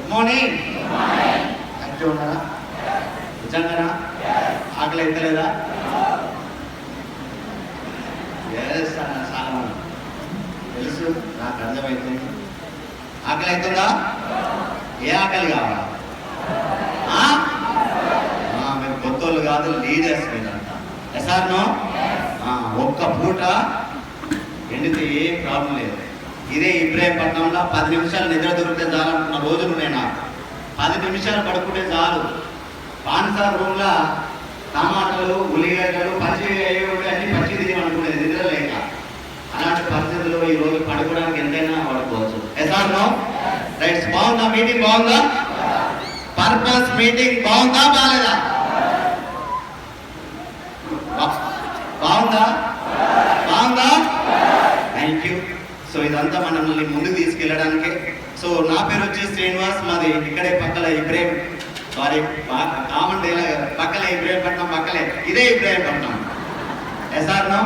Good morning. Active ఉన్నారా? నిజంగానా? ఆకలి అవుతలేదా? చాలా తెలుసు, నాకు అర్థమవుతుంది. ఆకలి అవుతుందా? ఏ ఆకలి కావాలా? మీరు కొత్తోళ్ళు కాదు, లీడర్స్ మీరంతా. ఎసార్నో ఒక్క పూట ఎండితే ఏ ప్రాబ్లం లేదు. ఇదే ఇబ్రాహీంపట్నంలో 10 నిమిషాలు నిద్ర దొరికితే చాలు అనుకున్న రోజులు ఉన్నాయి. నాకు 10 నిమిషాలు పడుకుంటే చాలు. పాన్సార్ రూమ్లో టమాటాలు, ఉల్లిగడ్డలు పచ్చి అన్ని పచ్చి తిననుకునేది నిద్ర లేక. అలాంటి పరిస్థితుల్లో ఈ రోజు పడుకోవడానికి ఎంతైనా పడుకోవచ్చు. ఎసార్నో రైట్స్. బాగుందా మీటింగ్? బాగుందా? పర్పస్ మీటింగ్ బాగుందా బాలేదా? బాగుందా? బాగుందా? Thank you. సో ఇదంతా మనల్ని ముందుకు తీసుకెళ్ళడానికే. సో నా పేరు వచ్చి శ్రీనివాస్, మాది ఇక్కడే పక్కల ఇబ్రాహీం, సారీ కామన్ డేలా పక్కలే ఇబ్రాహీంపట్నం, పక్కలే ఇదే ఇబ్రాహీంపట్నం. ఎసార్నో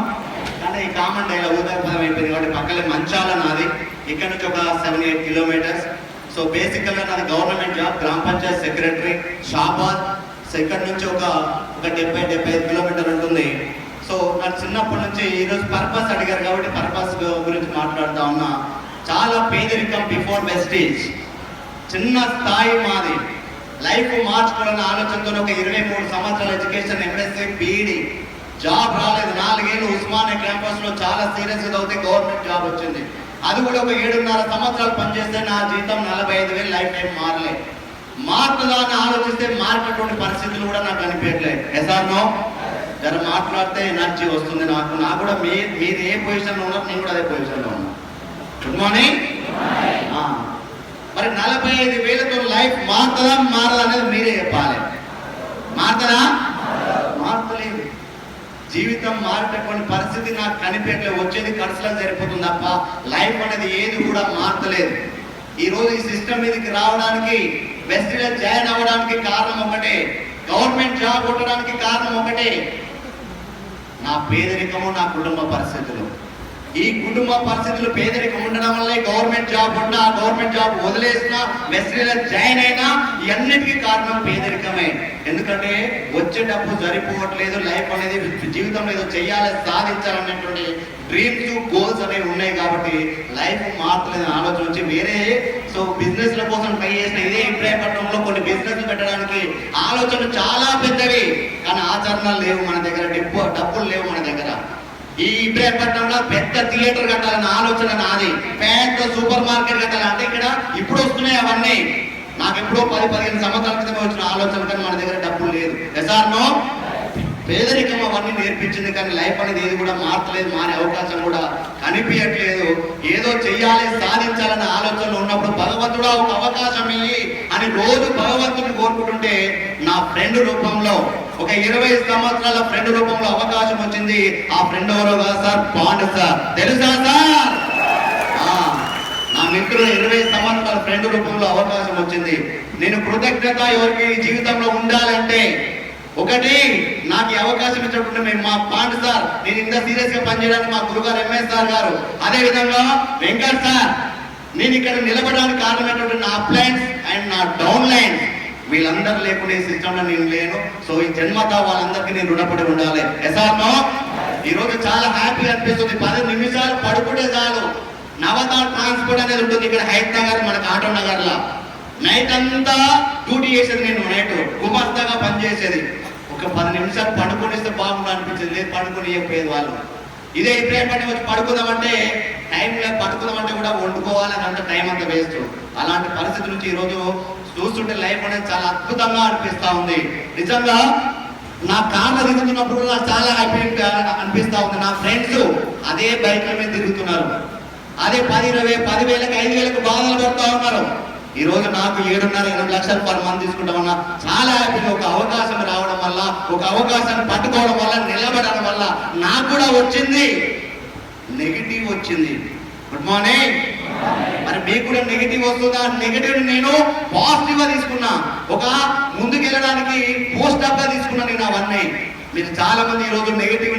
కానీ ఈ కామన్ డేలా ఊదర్పదం అయిపోయింది కాబట్టి పక్కలే మంచాల నాది. ఇక్కడ నుంచి ఒక 7-8 కిలోమీటర్స్. సో బేసికల్గా నాది గవర్నమెంట్ జాబ్, గ్రామ పంచాయత్ సెక్రటరీ, షాబాద్. సో ఇక్కడ నుంచి ఒక 70-75 కిలోమీటర్ ఉంటుంది. సో నాకు చిన్నప్పటి నుంచి ఈరోజు పర్పస్ అడిగారు కాబట్టి పర్పస్ గురించి మాట్లాడుతూ ఉన్నా. చాలా పేదరికం బిఫోర్ వెస్టేజ్, చిన్న స్థాయి మాది. లైఫ్ మార్చుకోవాలన్న ఆలోచనతో ఒక 23 సంవత్సరాల ఎడ్యుకేషన్, ఎంఎస్సీ, బీఈడి, జాబ్ రాలేదు. 4 ఏళ్ళు ఉస్మానియా క్యాంపస్లో చాలా సీరియస్గా చదివితే గవర్నమెంట్ జాబ్ వచ్చింది. అది కూడా ఒక 7.5 సంవత్సరాలు పనిచేస్తే నా జీతం 45,000. లైఫ్ టైం మారలే. మారుతుందా అని ఆలోచిస్తే మారినటువంటి పరిస్థితులు కూడా నాకు కనిపించట్లేదు. ఎసార్నో జర మాట్లాడితే ఎనర్జీ వస్తుంది నాకు. నాకు కూడా మీరు ఏ పొజిషన్లో ఉన్నారు, నేను కూడా అదే పొజిషన్లో ఉన్నా. Good morning. మరి 45,000తో లైఫ్ మారుతుందా మారదా అనేది మీరే చెప్పాలి. మారుతుందా? మారుతలేదు. జీవితం మారేటటువంటి పరిస్థితి నాకు కనిపించట్లేదు. వచ్చేది ఖర్చులకు సరిపోతుంది తప్ప లైఫ్ అనేది ఏది కూడా మారతలేదు. ఈరోజు ఈ సిస్టమ్ మీదకి రావడానికి, వెస్ట్లో జాయిన్ అవ్వడానికి కారణం ఒకటే, గవర్నమెంట్ జాబ్ కొట్టడానికి కారణం ఒకటే, నా పేదరికము, నా కుటుంబ పరిస్థితులు. ఈ కుటుంబ పరిస్థితులు, పేదరికం ఉండడం వల్లే గవర్నమెంట్ జాబ్ ఉన్నా, గవర్నమెంట్ జాబ్ వదిలేసినా, వెస్ట్లో జాయిన్ అయినా ఇవన్నిటికీ కారణం పేదరికమే. ఎందుకంటే వచ్చే డబ్బు సరిపోవట్లేదు. లైఫ్ అనేది జీవితంలో ఏదో చెయ్యాలి, సాధించాలనేటువంటి డ్రీమ్స్, గోల్స్ అనేవి ఉన్నాయి కాబట్టి లైఫ్ మారట్లేదు ఆలోచన వచ్చి వేరే బిజినెస్ల కోసం ట్రై చేసిన. ఇదే ఇబ్రాహీంపట్నంలో కొన్ని బిజినెస్లు పెట్టడానికి ఆలోచనలు చాలా పెద్దవి, కానీ ఆచరణలు లేవు మన దగ్గర, డబ్బులు లేవు మన దగ్గర. ఈ ఇబ్రాహీంపట్నంలో పెద్ద థియేటర్ కట్టాలన్న ఆలోచన నాది, పెద్ద సూపర్ మార్కెట్ కట్టాలంటే ఇక్కడ ఇప్పుడు వస్తున్నాయి అవన్నీ. నాకు ఎప్పుడో 10-15 సంవత్సరాల క్రితమే వచ్చిన ఆలోచన, కానీ మన దగ్గర డబ్బులు లేదు. ఎసార్నో పేదరికం అవన్నీ నేర్పించింది, కానీ లైఫ్ అనేది ఏది కూడా మారట్లేదు. మారే అవకాశం కూడా కనిపించట్లేదు. ఏదో చెయ్యాలి, సాధించాలన్న ఆలోచనలు ఉన్నప్పుడు భగవంతుడా ఒక అవకాశం ఇయ్యి అని రోజు భగవంతుడిని కోరుకుంటుంటే నా ఫ్రెండ్ రూపంలో, ఒక 20 సంవత్సరాల ఫ్రెండ్ రూపంలో అవకాశం వచ్చింది. ఆ ఫ్రెండ్ ఎవరో కాదు సార్, పాండు సార్. తెలుసా సార్? నా మిత్రుడు 20 సంవత్సరాల ఫ్రెండ్ రూపంలో అవకాశం వచ్చింది. నేను కృతజ్ఞత ఎవరికి జీవితంలో ఉండాలంటే, ఒకటి నాకు ఈ అవకాశం ఇచ్చినప్పుడు మేము మా పాండు సార్, నేను ఇంత సీరియస్ గా పనిచేయడానికి మా గురుగారు ఎంఎస్ సార్ గారు, అదే విధంగా వెంకట్ సార్. నేను ఇక్కడ నిలబడడానికి కారణమైనటువంటి నా అప్లైన్స్ అండ్ నా డౌన్ లైన్స్, వీళ్ళందరూ లేకుండా ఈ సిస్టంలో నేను లేను. సో ఈ జన్మత వాళ్ళందరికీ నేను రుణపడి ఉండాలి. ఎసార్నో ఈరోజు చాలా హ్యాపీ అనిపిస్తుంది. 10 నిమిషాలు పడుకుంటే చాలు. నవత ట్రాన్స్పోర్ట్ అనేది ఉంటుంది ఇక్కడ హైత్ నగర్, మనకు ఆటో నగర్లో. నైట్ అంతా డ్యూటీ చేసేది నేను, నైట్ గుమస్తాగా పనిచేసేది. ఒక 10 నిమిషాలు పడుకొనిస్తే బాగుండు అనిపించింది, లేదు పడుకొని ఇవ్వకపోయేది వాళ్ళు. ఇదే ఇబ్రాహీంపట్నం వచ్చి పడుకుందామంటే టైం లేదు, పడుకుందామంటే కూడా వండుకోవాలని అంత టైం అంతా వేస్ట్. అలాంటి పరిస్థితి నుంచి ఈరోజు చూస్తుంటే లైఫ్ అనేది చాలా అద్భుతంగా అనిపిస్తూ ఉంది. నిజంగా నా కార్లో తిరుగుతున్నప్పుడు నాకు చాలా హ్యాపీ అనిపిస్తూ ఉంది. నా ఫ్రెండ్స్ అదే బైక్ల మీద తిరుగుతున్నారు, అదే 10,000, 10,000, 5,000 బాధలు పడుతూ ఉన్నారు. ఈ రోజు నాకు 7.5-8 లక్షలు పర్ మంత్ తీసుకుంటామన్నా చాలా హ్యాపీగా. ఒక అవకాశం రావడం వల్ల, ఒక అవకాశాన్ని పట్టుకోవడం వల్ల, నిలబడడం వల్ల నాకు కూడా వచ్చింది నెగిటివ్ వచ్చింది. Good morning. మరి మీకు కూడా నెగిటివ్ వస్తుందా? నెగిటివ్ నేను పాజిటివ్ గా తీసుకున్నా. ఒక ముందుకెళ్ళడానికి పోస్ట్ అప్ గా తీసుకున్నా నేను అవన్నీ. మీరు చాలా మంది ఈ రోజు నెగిటివ్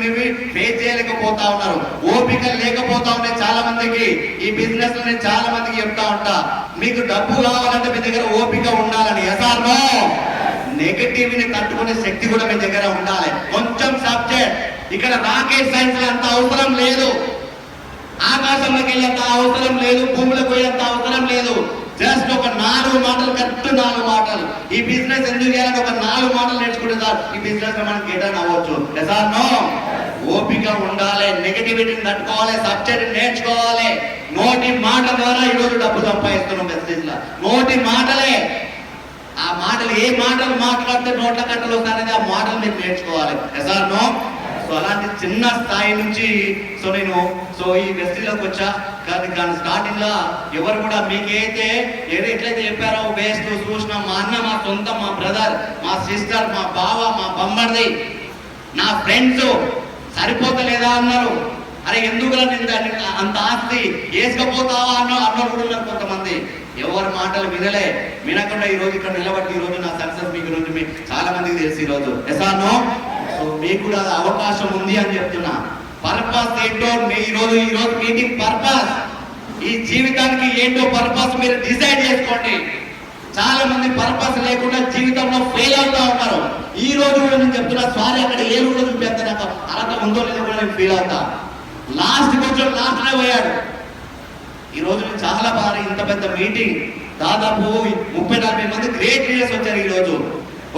ఫేస్ చేయలేకపోతా ఉన్నారు, ఓపిక లేకపోతా ఉన్నాయి చాలా మందికి. ఈ బిజినెస్ లో నేను చాలా మందికి చెప్తా ఉంటా, మీకు డబ్బు కావాలంటే మీ దగ్గర ఓపిక ఉండాలని. ఎసార్నో నెగటివ్ ని తట్టుకునే శక్తి కూడా మీ దగ్గర ఉండాలి. కొంచెం సబ్జెక్ట్ ఇక్కడ రాకెట్ సైన్స్ అంత అవసరం లేదు, ఆకాశంలోకి వెళ్ళేంత అవసరం లేదు, భూమిలోకి పోయేంత అవసరం లేదు. జస్ట్ ఒక 4 మాటలు, కరెక్ట్ 4 మాటలు. ఈ బిజినెస్ ఎందుకు చేయాలని ఒక 4 మాటలు నేర్చుకుంటే సార్ ఈ బిజినెస్ లో మనం గెటన్ అవ్వచ్చు. నో ఓపిక ఉండాలి, నెగటివిటీని తట్టుకోవాలి, సబ్జెక్ట్ నేర్చుకోవాలి. నోటి మాట ద్వారా ఈ రోజు డబ్బు సంపాదిస్తున్నాం బిజినెస్ లో. నోటి మాటలే, ఆ మాటలు ఏ మాటలు మాట్లాడితే నోట్ల కట్టలు వస్తాయనేది ఆ మాటలు మీరు నేర్చుకోవాలి. నో సో అలాంటి చిన్న స్థాయి నుంచి నేను ఈ వెస్టీలోకి వచ్చా. కానీ స్టార్టింగ్ లో ఎవరు కూడా మీకైతే ఎట్లయితే చెప్పారో వేస్ట్ చూసిన మా అన్న, మా సొంత, మా బ్రదర్, మా సిస్టర్, మా బావ, మా బొమ్మడిది, నా ఫ్రెండ్స్ సరిపోతలేదా అన్నారు. అరే ఎందుకు అంత ఆస్తి వేసుకపోతావా అన్నారు కూడా ఉన్నారు కొంతమంది. ఎవరి మాటలు వినకుండా ఈ రోజు ఇక్కడ నిలబట్టి ఈ రోజు నా సక్సెస్ మీకు రోజు చాలా మందికి తెలుసు ఈ రోజు. ఎసానో సో మీకు కూడా అవకాశం ఉంది అని చెప్తున్నా. పర్పస్ ఏంటో ఈ రోజు మీటింగ్ పర్పస్, ఈ జీవితానికి ఏంటో పర్పస్ మీరు డిసైడ్ చేసుకోండి. చాలా మంది పర్పస్ లేకుండా జీవితంలో ఫెయిల్ అవుతా ఉన్నారు. ఈ రోజు కూడా నేను చెప్తున్నా, సారీ అక్కడ ఏళ్ళు కూడా చూపేస్తా, నాకు అర్హత ఉందో లేదో కూడా నేను ఫీల్ అవుతా. లాస్ట్ కొంచెం లాస్ట్నే పోయాడు. ఈ రోజు చాలా బాగా ఇంత పెద్ద మీటింగ్, దాదాపు 30-40 మంది గ్రేట్ లీడర్స్ వచ్చారు. ఈ రోజు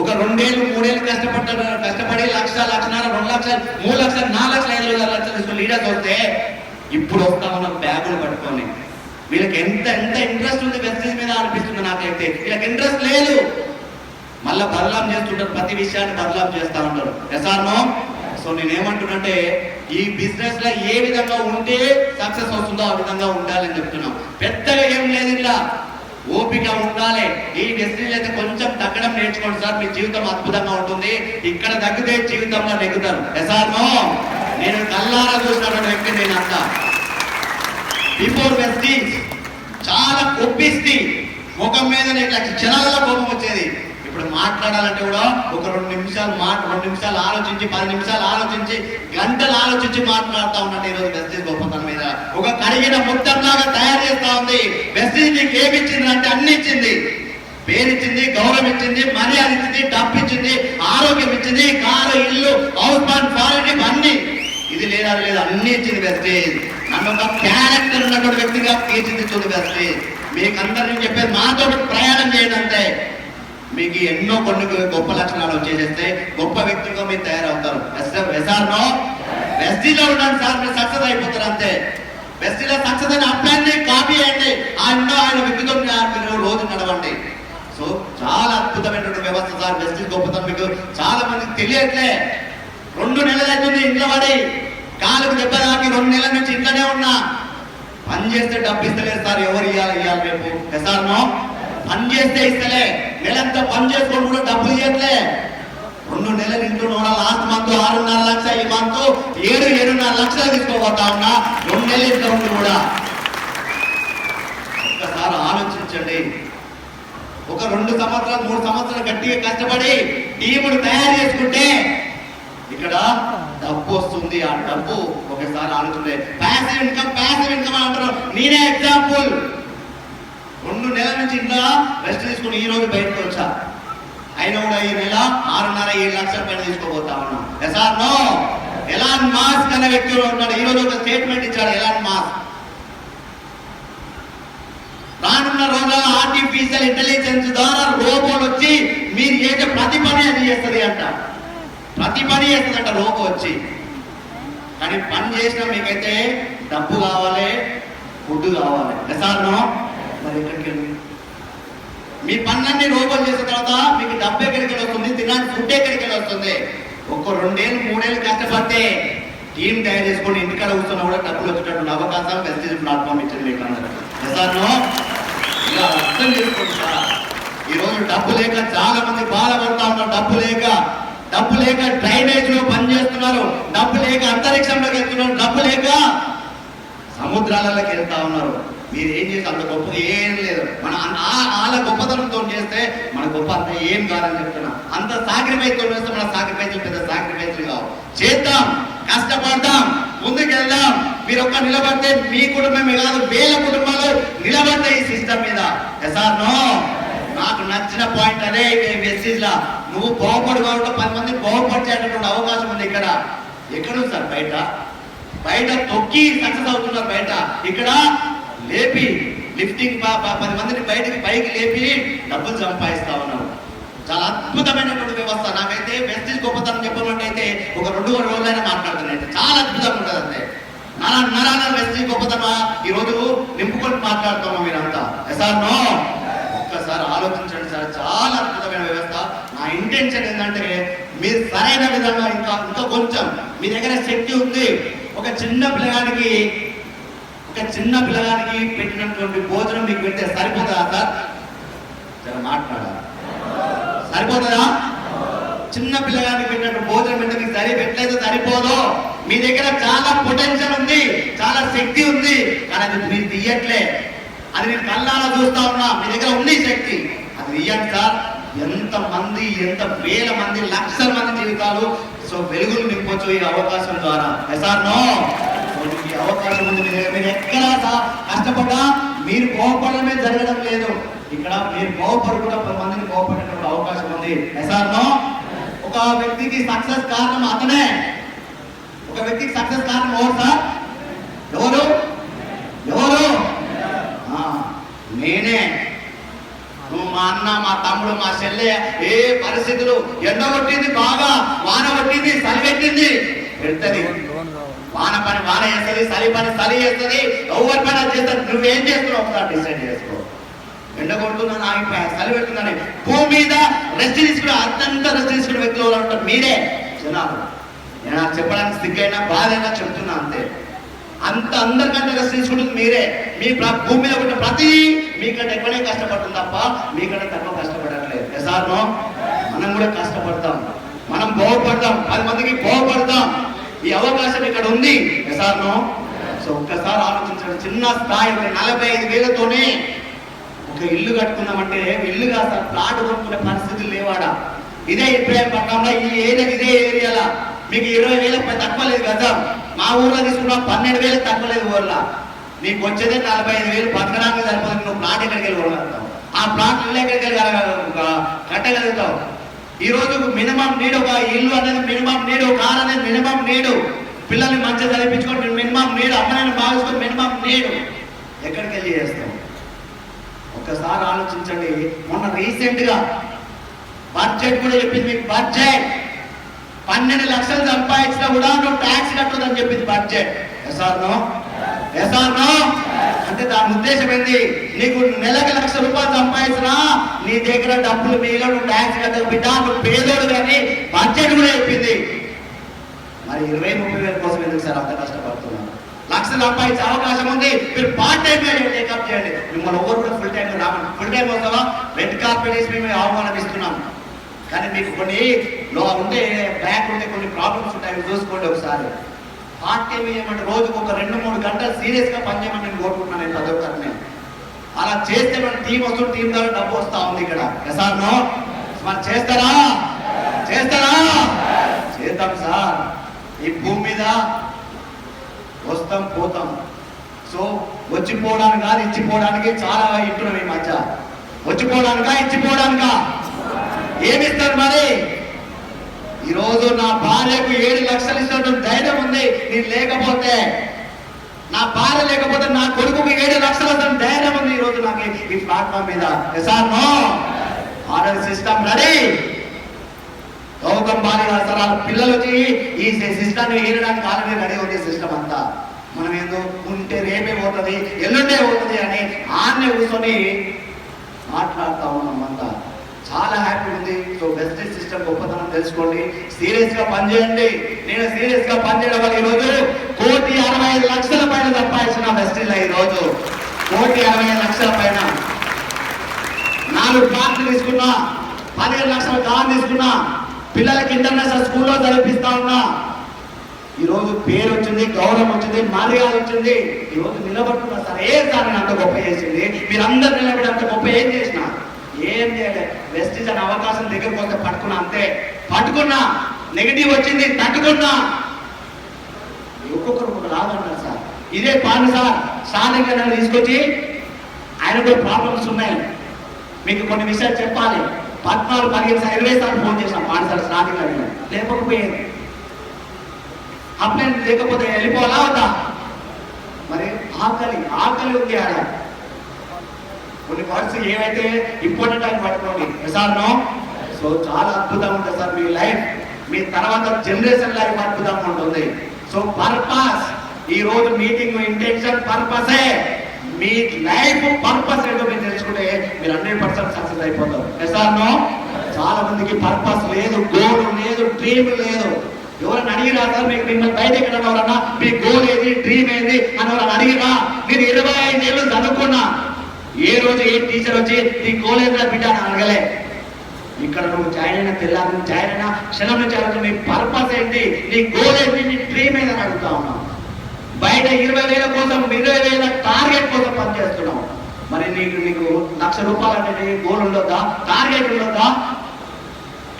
ఒక 2 ఏళ్ళు 3 ఏళ్ళు కష్టపడి 1 లక్ష, 1.5 లక్షలు, 2 లక్షలు, 3 లక్షలు, 4 లక్షలు, 5 లక్షలు లీడర్స్ వస్తే ఇప్పుడు వస్తా ఉన్న బ్యాగులు పట్టుకొని వీళ్ళకి ఎంత ఇంట్రెస్ట్ ఉంది వెస్టీజ్ మీద అనిపిస్తుంది నాకైతే. వీళ్ళకి ఇంట్రెస్ట్ లేదు, మళ్ళీ బదలాం చేస్తుంటారు, ప్రతి విషయాన్ని బదలాం చేస్తా ఉంటారు. ఎసార్నో సో నేనేమంటున్నంటే ఈ బిజినెస్ లో ఏ విధంగా ఉంటే సక్సెస్ వస్తుందో ఆ విధంగా ఉండాలని చెప్తున్నాం. పెద్దగా ఏం లేదు, ఇలా ఓపిక ఉండాలి. ఈ వెస్టీజ్ అయితే కొంచెం తగ్గడం నేర్చుకోండి సార్, మీ జీవితం అద్భుతంగా ఉంటుంది. ఇక్కడ తగ్గితే జీవితంలో నెగ్గుతారు. ఎసార్నో నేను కల్లారా చూసినటువంటి వ్యక్తి. నేను అంతా బిఫోర్ వెస్టీజ్ చాలా కొప్పిస్తే ముఖం మీద ఇట్లా క్షణాలలో కోపం వచ్చేది. ఇప్పుడు మాట్లాడాలంటే కూడా ఒక 2 నిమిషాలు 2 నిమిషాలు ఆలోచించి, 10 నిమిషాలు ఆలోచించి, గంటలు ఆలోచించి మాట్లాడుతూ ఉన్నట్టు ఈరోజు వెస్టీజ్ గొప్పతనం మీద ఒక కడిగిన ముద్దంలాగా తయారు చేస్తా ఉంది. వెస్టీజ్ నీకు ఏమి ఇచ్చింది అంటే అన్ని ఇచ్చింది. పేరిచ్చింది, గౌరవం ఇచ్చింది, మర్యాద ఇచ్చింది, డబ్బు ఇచ్చింది, ఆరోగ్యం ఇచ్చింది, కారు, ఇల్లు, హౌస్ బాండ్, ఫారెన్, అన్ని. ఇది లేదా లేదు అన్ని ఇచ్చింది వెస్టీజ్. నన్ను ఒక క్యారెక్టర్ ఉన్నటువంటి వ్యక్తిగా తీర్చిదిద్దుతుంది వెస్టీజ్. మీకు అందరినీ చెప్పేది మాతో ప్రయాణం చేయండి అంతే. మీకు ఎన్నో కొన్ని గొప్ప లక్షణాలు వచ్చేసేస్తే గొప్ప వ్యక్తులుగా మీరు తయారవుతారు. ఎసార్నో వెస్టీలో ఉండండి సార్, మీరు సక్సెస్ అయిపోతారు అంతే. వెస్టీలో సక్సెస్ అయిన అప్లాన్ని కాపీ చేయండి, ఆయన వ్యక్తితో మీరు రోజు నడవండి. సో చాలా అద్భుతమైనటువంటి వ్యవస్థ సార్ వెస్టీజ్ గొప్పతనం. మీకు చాలా మందికి తెలియట్లే. 2 నెలలు అవుతుంది ఇంట్లో పడి, కాలుకు దెబ్బ తాకి 2 నెలల నుంచి ఇంట్లోనే ఉన్నా. పని చేస్తే డబ్బు ఇస్తలేదు సార్, ఎవరు ఇవ్వాలి రేపు. ఎసార్నో పని చేస్తే ఇస్తలే, నెలంతా పని చేసుకొని కూడా డబ్బులు ఇవ్వట్లే. 2 నెలలు ఇంట్లో ఉన్నా. లాస్ట్ మంత్ 6.5 లక్షలు, ఈ మంత్ 7.5 లక్షలు తీసుకోబోతా ఉన్నా. 2 నెలలు ఇంట్లో ఉండి కూడా. ఒక్కసారి ఆలోచించండి. ఒక 2 సంవత్సరాలు 3 సంవత్సరాలు గట్టిగా కష్టపడి టీమును తయారు చేసుకుంటే ఇక్కడ డబ్బు వస్తుంది. ఆ డబ్బు ఒకసారి ఆలోచించండి. ప్యాసివ్ ఇన్కమ్ అంటారు. నేనే ఎగ్జాంపుల్. 2 నెలల నుంచి ఇంట్లో రెస్ట్ తీసుకుని ఈ రోజు బయటకు వచ్చా. అయినా కూడా ఈ నెల 6.5-7 లక్షల పైన తీసుకోబోతా ఉన్నాం. ఎసార్నో ఎలాన్ మాస్క్ అనే వ్యక్తి ఉన్నాడు. ఈ రోజు ఒక స్టేట్మెంట్ ఇచ్చాడు ఎలాన్ మాస్క్. రానున్న రోజుల్లో ఆర్టిఫిషియల్ ఇంటెలిజెన్స్ ద్వారా రోబోలు వచ్చి మీరు చేసే ప్రతి పని అది చేస్తుంది అంట. ప్రతి పని చేస్తుందంట రోబో వచ్చి. కానీ పని చేసినా మీకైతే డబ్బు కావాలి, ఫుడ్ కావాలి. ఎసార్నో మరి ఎక్కడికి మీ పనులన్నీ రోబోలు చేసిన తర్వాత మీకు డబ్బు ఎక్కడికి వస్తుంది, తినడానికి ఫుడ్ ఎక్కడికి వస్తుంది. ఒక 2 ఏళ్ళు 3 ఏళ్ళు కష్టపడితే టీం తయారు చేసుకొని ఇంటికాడ కూర్చున్నా కూడా డబ్బులు వచ్చేటటువంటి అవకాశం వెస్టీజ్ ప్లాట్ఫామ్ ఇచ్చింది మీకు అందరూ. ఎసార్నో ఇలా అర్థం చేసుకోండి సార్. ఈరోజు డబ్బు లేక చాలా మంది బాధపడతా ఉన్నారు. డబ్బు లేక డ్రైనేజ్ లో పనిచేస్తున్నారు, డబ్బు లేక అంతరిక్షంలోకి వెళ్తున్నారు, డబ్బు లేక సముద్రాలలోకి వెళ్తా ఉన్నారు. మీరు ఏం చేసి అంత గొప్ప ఏం లేదు. మన వాళ్ళ గొప్పతనంతో చేస్తే మన గొప్ప అంత ఏం కాదని చెప్తున్నా. అంత సాక్రిఫైస్ వేస్తే మన సాక్రిఫైస్లు పెద్ద సాక్రిఫైస్లు కావు. చేద్దాం, కష్టపడదాం, ముందుకెళ్దాం. మీరు ఒక్క నిలబడితే మీ కుటుంబమే కాదు వేల కుటుంబాలు నిలబడతాయి ఈ సిస్టమ్ మీద. Yes or no? నాకు నచ్చిన పాయింట్ అదే మెసేజ్ లా. నువ్వు బాగుపడు కాబట్టి 10 మంది బాగుపడిచేటటువంటి అవకాశం ఉంది ఇక్కడ. ఎక్కడుంది సార్? బయట తొక్కి సక్సెస్ అవుతున్నారు. బయట ఇక్కడ లేపి లిఫ్టింగ్ 10 మందిని బయటికి పైకి లేపి డబ్బులు సంపాదిస్తా ఉన్నారు. చాలా అద్భుతమైనటువంటి వ్యవస్థ. నాకైతే వెస్టీజ్ గొప్పతనం చెప్పమంటే ఒక 2 రోజులైనా మాట్లాడుతున్నాయి. చాలా అద్భుతంగా ఉంటుంది. అంతే నరాన వెస్టీజ్ గొప్పతనం ఈరోజు నింపుకొని మాట్లాడుతున్నాం మీరంతా. Yes or no? ఒక్కసారి ఆలోచించండి సార్. చాలా అద్భుతమైన వ్యవస్థ. నా ఇంటెన్షన్ ఏంటంటే మీరు సరైన విధంగా ఇంకా కొంచెం మీ దగ్గర శక్తి ఉంది. ఒక చిన్న పిల్లగానికి పెట్టినటువంటి భోజనం మీకు పెడితే సరిపోతుందా సార్? జర మాట్లాడాలి. సరిపోతుందా? చిన్న పిల్లగానికి పెట్టినటువంటి భోజనం పెడితే మీకు పెట్టలేదు, సరిపోదు. మీ దగ్గర చాలా పొటెన్షియల్ ఉంది, చాలా శక్తి ఉంది, కానీ అది మీరు తీయట్లే. అది నేను కళ్ళారా చూస్తా ఉన్నా. మీ దగ్గర ఉంది శక్తి, అది తీయండి సార్. ఎంత వేల మంది, లక్షల మంది జీవితాలు వెలుగులు నింపొచ్చు ఈ అవకాశం ద్వారా. Yes or no? ఈ అవకాశం ఉంది. మీరు ఎక్కడ కష్టపడ్డా మీరు బాగుపడమే జరగడం లేదు. ఇక్కడ మీరు బాగుపడుకుంటా 10 మందిని బాగుపడేటువంటి అవకాశం ఉంది. Yes or no? ఒక వ్యక్తికి సక్సెస్ కారణం అతనే. ఒక వ్యక్తికి సక్సెస్ కారణం ఎవరు సార్? ఎవరు? నేనే. నువ్వు, మా అన్న, మా తమ్ముడు, మా చెల్లె, ఏ పరిస్థితులు, ఎండ కొట్టింది బాగా, వాన కొట్టింది, చలి పెట్టింది, పెడుతుంది. వాన పని వాన చేస్తుంది, చలి పని చలి చేస్తుంది, ఎవరి పని అది చేస్తుంది. నువ్వేం చేస్తున్నావు ఒకసారి డిసైడ్ చేసుకో. ఎండ కొడుతుందని ఆగిపోయా, చలి పెడుతుందని భూమి మీద రెస్ట్ తీసుకుని అత్యంత రెస్ట్ తీసుకునే వ్యక్తులు ఉంటారు మీరే జనాలు. నేను నాకు చెప్పడానికి సిగ్గైనా బాధైనా చెప్తున్నా అంతే. అందరికంటే రెస్ట్ తీసుకుంటుంది మీరే. మీ భూమి మీద ఉన్న ప్రతి మీకంటే ఎక్కువనే కష్టపడుతుంది తప్ప మీకంటే తక్కువ కష్టపడట్లేదు. SR no? మనం కూడా కష్టపడతాం, మనం బాగుపడతాం, 10 మందికి బాగుపడతాం. ఈ అవకాశం ఇక్కడ ఉంది. Yes or no? ఒక్కసారి ఆలోచించండి. చిన్న స్థాయి 45,000తోనే ఒక ఇల్లు కట్టుకుందామంటే ఇల్లు కాదు సార్, ప్లాట్ కొనుక్కునే పరిస్థితులు లేవాడా. ఇదే ఇబ్రాహీంపట్నంలో ఇదే ఏరియాలో మీకు 20,000 తక్కువ లేదు కదా. మా ఊర్లో తీసుకున్నా 12,000 తక్కువ లేదు. ఊర్లో నీకు వచ్చేదే 45,000 బతకడానికి సరిపోతుంది. నువ్వు ప్లాట్ ఎక్కడికి వెళ్ళి కొనగలుగుతావు? ఆ ప్లాట్ ఇల్లు ఎక్కడికి వెళ్ళి కట్టగలుగుతావు? ఈ రోజు మినిమం నీడు ఒక ఇల్లు అనేది మినిమం నీడు, కార్ అనేది మినిమం నీడు, పిల్లల్ని మంచిగా చదివించుకొని మినిమం నీడు, అమ్మని భావించుకొని మినిమం నీడు. ఎక్కడికి వెళ్ళి చేస్తావు? ఒక్కసారి ఆలోచించండి. మొన్న రీసెంట్ గా బడ్జెట్ కూడా చెప్పింది మీకు. బడ్జెట్ 12 లక్షలు సంపాదించినా కూడా నువ్వు ట్యాక్స్ కట్టదని చెప్పింది బడ్జెట్. SR no? అంటే దాని ఉద్దేశం ఏంటి? నీకు నెలకు ₹1,00,000 సంపాదించినా నీ దగ్గర డబ్బులు మీలో నువ్వు ట్యాక్స్ కట్టక బిడ్డ, నువ్వు పేదోడు కానీ బడ్జెట్ కూడా చెప్పింది. మరి 20-30 కోసం ఎందుకు సార్ అంత కష్టపడుతున్నారు? లక్షలు సంపాదించే అవకాశం ఉంది. మీరు పార్ట్ టైం టేకప్ చేయండి. మిమ్మల్ని ఎవరు కూడా ఫుల్ టైం రావాలి. ఫుల్ టైం వస్తావా? రెడ్ కార్పెట్ వేసి మేము ఆహ్వానిస్తున్నాం. కానీ మీకు కొన్ని ఉంటే బ్యాక్ ఉంటే కొన్ని ప్రాబ్లమ్స్ ఉంటాయి, చూసుకోండి ఒకసారి. పార్ట్ టైం ఏమంటే రోజుకు ఒక 2-3 గంటలు సీరియస్గా పనిచేయమని నేను కోరుకుంటున్నాను. నేను ప్రతి ఒక్కరిని అలా చేస్తే మన టీం వస్తుంది, టీం ద్వారా డబ్బు వస్తా ఉంది ఇక్కడ. Yes or no? మరి చేస్తారా? చేద్దాం సార్. ఈ భూమి మీద వస్తాం పోతాం. వచ్చిపోవడానికి కాదు, ఇచ్చిపోవడానికి చాలా ఇంటున్నాం ఈ మధ్య. వచ్చిపోవడానికా ఇచ్చిపోవడానికా? ఏమిస్తారు మరి? ఈరోజు నా భార్యకు 7 లక్షలు ఇచ్చినటువంటి ధైర్యం ఉంది. నేను లేకపోతే, నా భార్య లేకపోతే నా కొడుకుకి 7 లక్షలు ఇస్తున్న ధైర్యం ఉంది ఈరోజు నాకు ఈ ప్లాట్ఫామ్ మీద. Yes or no? Order system ready. Gautam Bali sir వాళ్ళ పిల్లలు వచ్చి ఈ సిస్టమ్ని ఏరడానికి ఆల్రెడీ రెడీ ఉంది సిస్టమ్ అంతా. మనం ఏందో ఉంటే రేపే పోతుంది, ఎల్లుండే పోతుంది అని ఆన్నే కూర్చొని మాట్లాడుతూ ఉన్నాం అంతా. చాలా హ్యాపీ ఉంది. వెస్టీజ్ సిస్టమ్ గొప్పతనం తెలుసుకోండి, సీరియస్ గా పనిచేయండి. నేను సీరియస్ గా పనిచేయడం వల్ల ఈరోజు 1,65,00,000 పైన సంపాదించిన వెస్టీజ్ లో ఈరోజు 1,65,00,000 పైన 4 ప్లాట్లు తీసుకున్నా, 15 లక్షల కార్ తీసుకున్నా, పిల్లలకి ఇంటర్నేషనల్ స్కూల్లో చదివిస్తా ఉన్నా. ఈరోజు పేరు వచ్చింది, గౌరవం వచ్చింది, మర్యాద వచ్చింది. ఈరోజు నిలబడుతున్నా సార్. సార్ నేను అంత గొప్ప చేసింది? మీరందరూ నిలబడి అంత గొప్ప ఏం చేసిన? ఏం చేయలేదు. వెస్టిజ్ అనే అవకాశం దగ్గరకు వస్తే పట్టుకున్నా, అంతే. పట్టుకున్నా, నెగిటివ్ వచ్చింది, తట్టుకున్నా. ఒక్కొక్కరు ఒక రాదన్నారు సార్. ఇదే పాండు సార్ దగ్గర నన్ను తీసుకొచ్చి ఆయన కూడా ప్రాబ్లమ్స్ ఉన్నాయి, మీకు కొన్ని విషయాలు చెప్పాలి. 14, 15 సార్లు 20 సార్లు ఫోన్ చేశాం పాండు సార్ స్టార్టింగ్ అడిగిన, లేకపోయేది. అప్లై లేకపోతే వెళ్ళిపోవాలా వద్దా? మరి ఆకలి ఉంది ఆడ. కొన్ని వర్డ్స్ ఏవైతే ఇంపార్టెంట్ అని పట్టుకోండి సార్. నో. సో చాలా అద్భుతంగా ఉంటుంది సార్ మీ లైఫ్, మీ తర్వాత జనరేషన్ లైఫ్ అద్భుతంగా ఉంటుంది. సో పర్పస్, ఈ రోజు మీటింగ్ ఇంటెన్షన్ పర్పసే. మీ లైఫ్ పర్పస్ ఏంటో మీరు తెలుసుకుంటే మీరు 100% సక్సెస్ అయిపోతారు. Sir no. చాలా మందికి పర్పస్ లేదు, గోల్ లేదు, డ్రీమ్ లేదు. ఎవరైనా అడిగిరా సార్ మీకు, మిమ్మల్ని బయట ఎక్కడ ఎవరన్నా మీ గోల్ ఏది, డ్రీమ్ ఏది అని ఎవరైనా అడిగిరా? నేను 25 ఏళ్ళు చదువుకున్నా, ఏ రోజు ఏ టీచర్ వచ్చి నీ గోల్ ఏదో బిడ్డ అని అడగలే. ఇక్కడ నువ్వు జాయిన్ అయినా తెల్లారి జాయిన్ అయినా క్షణం నుంచి అడుగుతూ నీ పర్పస్ ఏంటి, నీ గోల్ ఏంటి, నీ డ్రీమ్ ఏదని అడుగుతా ఉన్నావు. బయట 20,000 కోసం 20,000 టార్గెట్ కోసం పనిచేస్తున్నావు. మరి నీకు ₹1,00,000 అనేది గోల్ ఉండొద్దా, టార్గెట్ ఉండొద్దా?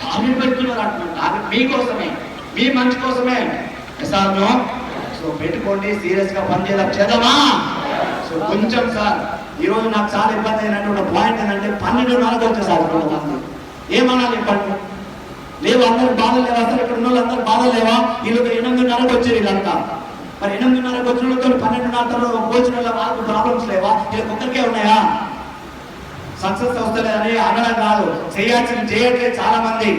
టార్గెట్ పెట్టుకున్నారు అంటున్నాను. టార్గెట్ మీకోసమే, మీ మంచి కోసమే. ఎసార్నో. సో పెట్టుకోండి, సీరియస్ గా పనిచేద్దాం, చేద్దామా? సో కొంచెం సార్ ఈరోజు నాకు చాలా ఇబ్బంది అయినటువంటి పాయింట్ ఏంటంటే 12:30 వచ్చేసారు కొంతమంది. ఏమన్నా చెప్పండి, లేవు అందరు బాధలు లేవా సార్? ఇక్కడ ఉన్న వాళ్ళు అందరు బాధలు లేవా? వీళ్ళు 8:30 వచ్చారు వీళ్ళంతా. మరి 8:30 వచ్చిన వాళ్ళతో 12:30 పోల్చిన వాళ్ళకు ప్రాబ్లమ్స్ లేవా? వీళ్ళకి ఒక్కరికే ఉన్నాయా? సక్సెస్ వస్తలేదని అనడం కాదు, చేయాల్సింది చేయట్లేదు చాలా మంది.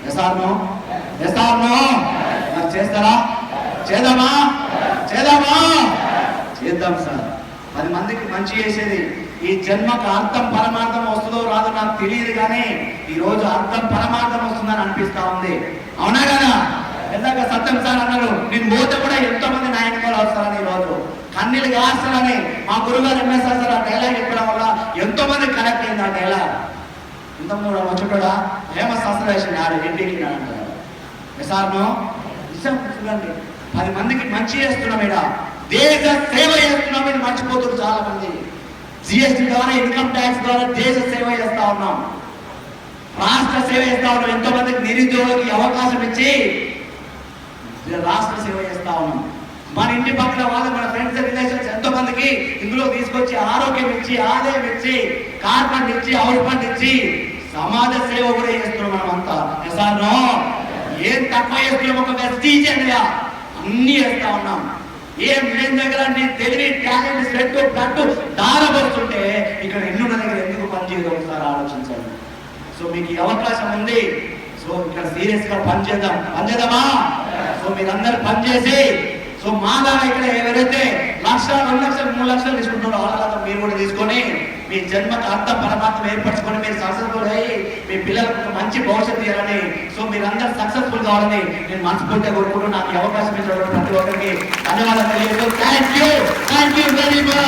ఎసార్నో మరి చేస్తారా? చేద్దామా? చేద్దాం సార్. 10 మందికి మంచి చేసేది. ఈ జన్మకు అర్థం పరమార్థం వస్తుందో రాదో నాకు తెలియదు, కానీ ఈ రోజు అర్థం పరమార్థం వస్తుందని అనిపిస్తా ఉంది. అవునా కదా? ఇందాక సత్యం సార్ అన్నారు, నేను పోతే కూడా ఎంతో మంది నాయకులు వస్తారని, ఈ రోజు కన్నీళ్ళు కాస్తారని మా గురుగారు ఎంఎస్ఆర్ సార్ ఆ డైలాగ్ చెప్పడం వల్ల ఎంతో మంది కనెక్ట్ అయింది. ఆ డైలాగ్ ఇంతకుముందు వచ్చేటోడా ఫేమస్ అసలు ఆడు ఎంపీకి అంటారు. ఎసార్నో. నిజం చూడండి, 10 మందికి మంచి చేస్తున్నాం, ఇక్కడ దేశ సేవ చేస్తున్నాం. ఇది మర్చిపోతున్నారు చాలా మంది. జిఎస్టీ ద్వారా, ఇన్కమ్ ట్యాక్స్ ద్వారా దేశ సేవ చేస్తా ఉన్నాం, రాష్ట్ర సేవ చేస్తా ఉన్నాం. ఎంతో మందికి నిరుద్యోగులకి అవకాశం ఇచ్చి రాష్ట్ర సేవ చేస్తా ఉన్నాం. మన ఇంటి పక్కన వాళ్ళు, మన ఫ్రెండ్స్ రిలేషన్స్ ఎంతో మందికి ఇందులో తీసుకొచ్చి ఆరోగ్యం ఇచ్చి, ఆదాయం ఇచ్చి, కార్ ఫండ్ ఇచ్చి, హౌస్ ఫండ్ ఇచ్చి సమాజ సేవ కూడా చేస్తున్నాం మనం అంతా. ఎసార్నో. ఏం తక్కువ చేస్తున్నాం? ఒక వెస్టీజ్ అనగా అన్ని చేస్తా ఉన్నాం. ఏం లేని దగ్గర నీ తెలివి, టాలెంట్, స్వెట్, బ్లడ్ దారబడుతుంటే ఇక్కడ ఎన్నున్న దగ్గర ఎందుకు పనిచేయదు ఒకసారి ఆలోచించండి. సో మీకు ఈ అవకాశం ఉంది. సో ఇక్కడ సీరియస్ గా పనిచేద్దామా? సో మీరందరూ పనిచేసి, సో మాలాగా ఇక్కడ ఎవరైతే 1,00,000, 2,00,000, 3,00,000 తీసుకుంటున్నారో వాళ్ళ మీరు కూడా తీసుకొని మీ జన్మకు అర్థం పరమాత్మ ఏర్పరచుకొని మీరు సక్సెస్ఫుల్ అయ్యి మీ పిల్లలకు ఒక మంచి భవిష్యత్తు ఇవ్వాలని, సో మీరందరూ సక్సెస్ఫుల్ కావాలని నేను మనస్ఫూర్తిగా కోరుకుంటూ నాకు అవకాశం ఇచ్చినటువంటి ప్రతి ఒక్కరికి ధన్యవాదాలు తెలియజేస్తూ థ్యాంక్ యూ వెరీ మచ్.